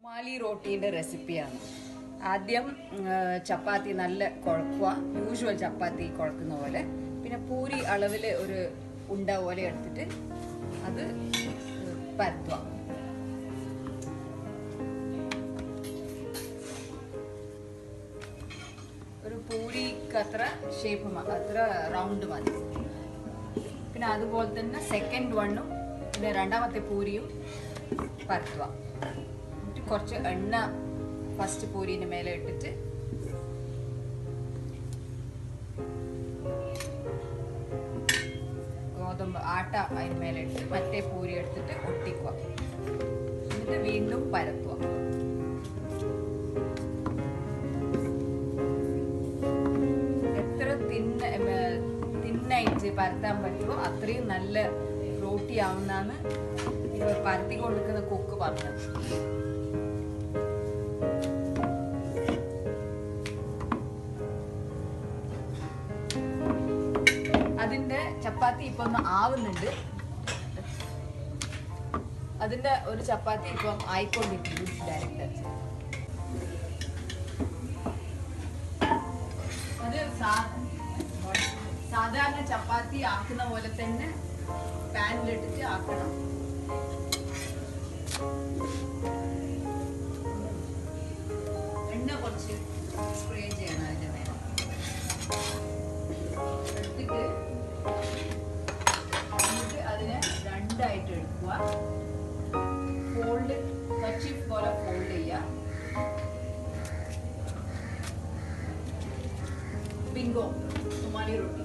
റുമാലി റോട്ടിയുടെ റെസിപ്പിയാണ്. ആദ്യം ചപ്പാത്തി നല്ല കുഴക്കുക, യൂഷ്വൽ ചപ്പാത്തി കുഴക്കുന്ന പോലെ. പിന്നെ പൂരി അളവിൽ ഒരു ഉണ്ട പോലെ എടുത്തിട്ട് അത് പരത്തുക. ഒരു പൂരിക്ക് അത്ര ഷേപ്പ് അത്ര റൗണ്ട് മതി. പിന്നെ അതുപോലെ തന്നെ സെക്കൻഡ് വണ്ണും പിന്നെ രണ്ടാമത്തെ പൂരിയും പരത്തുക. എന്നിട്ട് കുറച്ച് എണ്ണ ഫസ്റ്റ് പൂരിന് മേലെ ഇട്ടിട്ട് ഗോതമ്പ് ആട്ട അതിന് മേലെ ഇട്ട് മറ്റേ പൂരി എടുത്തിട്ട് ഒട്ടിക്കുക. എന്നിട്ട് വീണ്ടും പരത്തുക. എത്ര തിന്നായിട്ട് പരത്താൻ പറ്റുമോ അത്രയും നല്ല റോട്ടി ആവുന്നാണ് പരത്തി കൊടുക്കുന്ന കുക്ക് പറഞ്ഞത്. അതിന്റെ ചപ്പാത്തി ഇപ്പൊ ഒന്ന് ആവുന്നുണ്ട്. അതിന്റെ ഒരു ചപ്പാത്തി ഇപ്പം ആയിക്കൊണ്ടിരിക്കുന്നു ഡയറക്റ്റ്. അത് സാധാരണ ചപ്പാത്തി ആക്കുന്ന പോലെ തന്നെ പാനിലിട്ടിട്ട് ആക്കണം. എണ്ണ കുറച്ച് സ്പ്രേ ചെയ്യണം അതിന്റെ മേലെ. എടുത്തിട്ട് അതിനെ രണ്ടായിട്ട് എടുക്കുക. ഫോൾഡ് കർച്ചീഫ് പോലെ ഫോൾഡ് ചെയ്യുക. ബിങ്കോ റുമാലി റൊട്ടി.